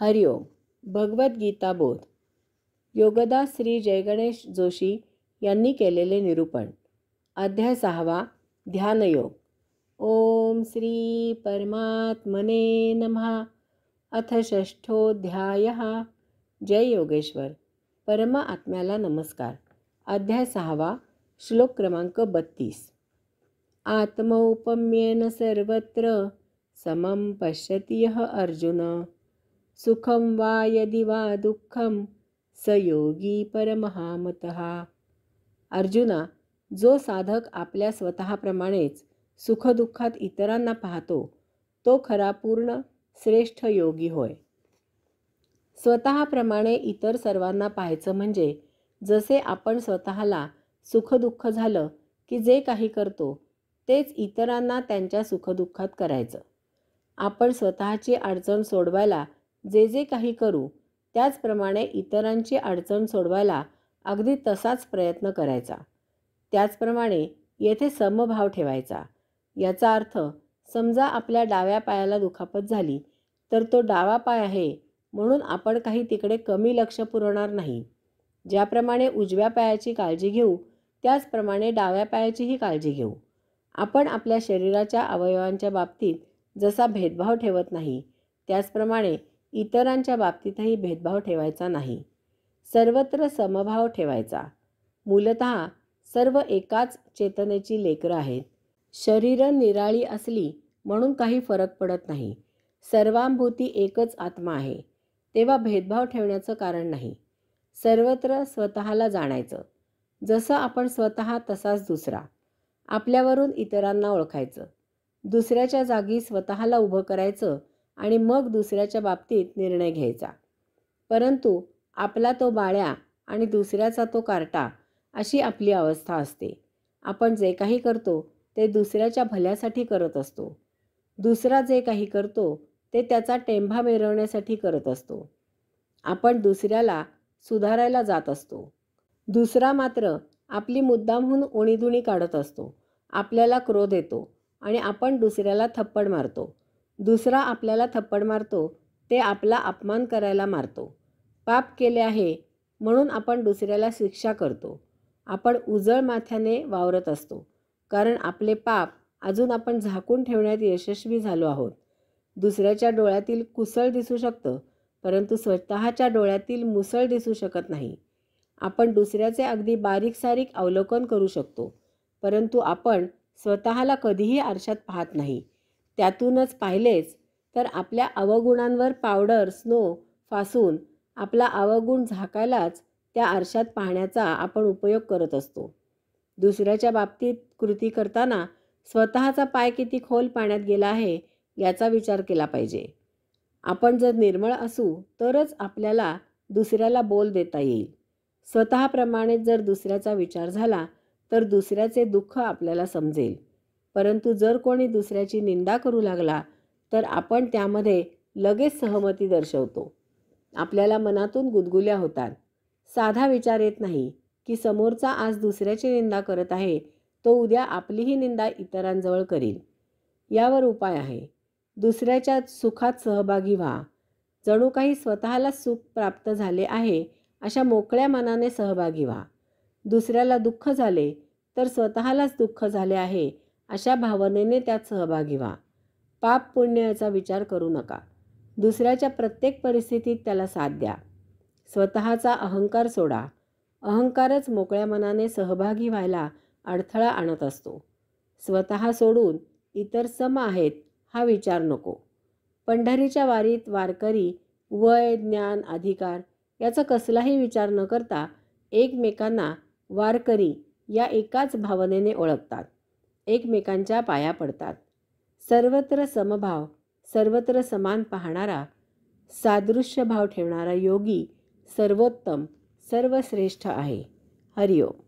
हरिओम. भगवद्गीता बोध. योगदास श्री जयगणेश जोशी यांनी केलेले निरूपण. अध्याय 6. ध्यानयोग. ओम श्री परमात्मने नमः. अथ षष्ठोऽध्यायः. जय योगेश्वर. परम आत्म्याला नमस्कार. अध्याय 6. श्लोक क्रमांक 32. आत्मौपम्येन सर्वत्र समं पश्यति यः अर्जुन, सुखं वा यदि वा दुःखं स योगी परमहामतः. अर्जुना, जो साधक आपल्या स्वतःप्रमाणेच सुखदुःखात इतरांना पाहतो तो खरा पूर्ण श्रेष्ठ योगी होय. स्वतःप्रमाणे इतर सर्वांना पाहायचं म्हणजे जसे आपण स्वतःला सुखदुःख झालं की जे काही करतो तेच इतरांना त्यांच्या सुखदुःखात करायचं. आपण स्वतःची अडचण सोडवायला जे जे काही करू त्याचप्रमाणे इतरांची अडचण सोडवायला अगदी तसाच प्रयत्न करायचा. त्याचप्रमाणे येथे समभाव ठेवायचा. याचा अर्थ समजा आपल्या डाव्या पायाला दुखापत झाली तर तो डावा पाय आहे म्हणून आपण काही तिकडे कमी लक्ष पुरवणार नाही. ज्याप्रमाणे उजव्या पायाची काळजी घेऊ त्याचप्रमाणे डाव्या पायाचीही काळजी घेऊ. आपण आपल्या शरीराच्या अवयवांच्या बाबतीत जसा भेदभाव ठेवत नाही त्याचप्रमाणे इतरांच्या बाबतीतही भेदभाव ठेवायचा नाही. सर्वत्र समभाव ठेवायचा. मूलतः सर्व एकाच चेतनेची लेकरं आहेत. शरीरं निराळी असली म्हणून काही फरक पडत नाही. सर्वांभोवती एकच आत्मा आहे. तेव्हा भेदभाव ठेवण्याचं कारण नाही. सर्वत्र स्वतःला जाणायचं. जसं आपण स्वतः तसाच दुसरा. आपल्यावरून इतरांना ओळखायचं. दुसऱ्याच्या जागी स्वतःला उभं करायचं आणि मग दुसऱ्याच्या बाबतीत निर्णय घ्यायचा. परंतु आपला तो बाळ्या आणि दुसऱ्याचा तो कार्टा अशी आपली अवस्था असते. आपण जे काही करतो ते दुसऱ्याच्या भल्यासाठी करत असतो. दुसरा जे काही करतो ते त्याचा टेंभा मिरवण्यासाठी करत असतो. आपण दुसऱ्याला सुधारायला जात असतो. दुसरा मात्र आपली मुद्दामहून उणीधुणी काढत असतो. आपल्याला क्रोध येतो आणि आपण दुसऱ्याला थप्पड मारतो. दुसरा आपल्याला थप्पड मारतो ते आपला अपमान करायला मारतो. पाप केले आहे म्हणून आपण दुसऱ्याला शिक्षा करतो. आपण उजळ माथ्याने वावरत असतो कारण आपले पाप अजून आपण झाकून ठेवण्यात यशस्वी झालो आहोत. दुसऱ्याच्या डोळ्यातील कुसळ दिसू शकतं परंतु स्वतःच्या डोळ्यातील मुसळ दिसू शकत नाही. आपण दुसऱ्याचे अगदी बारीक सारीक अवलोकन करू शकतो परंतु आपण स्वतःला कधीही आरशात पाहत नाही. त्यातूनच पाहिलेच तर आपल्या अवगुणांवर पावडर स्नो फासून आपला अवगुण झाकायलाच त्या आरशात पाहण्याचा आपण उपयोग करत असतो. दुसऱ्याच्या बाबतीत कृती करताना स्वतःचा पाय किती खोल पाण्यात गेला आहे याचा विचार केला पाहिजे. आपण जर निर्मळ असू तरच आपल्याला दुसऱ्याला बोल देता येईल. स्वतःप्रमाणे जर दुसऱ्याचा विचार झाला तर दुसऱ्याचे दुःख आपल्याला समजेल. परंतु जर कोणी दुसऱ्याची निंदा करू लागला तर आपण त्यामध्ये लगेच सहमती दर्शवतो. आपल्याला मनातून गुदगुल्या होतात. साधा विचार येत नाही की समोरचा आज दुसऱ्याची निंदा करत आहे तो उद्या आपलीही निंदा इतरांजवळ करील. यावर उपाय आहे. दुसऱ्याच्या सुखात सहभागी व्हा. जणू काही स्वतःला सुख प्राप्त झाले आहे अशा मोकळ्या मनाने सहभागी व्हा. दुसऱ्याला दुःख झाले तर स्वतःलाच दुःख झाले आहे अशा भावनेने त्यात सहभागी व्हा. पाप पुण्याचा विचार करू नका. दुसऱ्याच्या प्रत्येक परिस्थितीत त्याला साथ द्या. स्वतःचा अहंकार सोडा. अहंकारच मोकळ्या मनाने सहभागी व्हायला अडथळा आणत असतो. स्वतः सोडून इतर सम आहेत हा विचार नको. पंढरीच्या वारीत वारकरी वय ज्ञान अधिकार याचा कसलाही विचार न करता एकमेकांना वारकरी या एकाच भावनेने ओळखतात. एकमेकांच्या पाया पडतात. सर्वत्र समभाव, सर्वत्र समान पाहणारा, सादृश्य भाव ठेवणारा योगी सर्वोत्तम सर्वश्रेष्ठ आहे. हरिओम.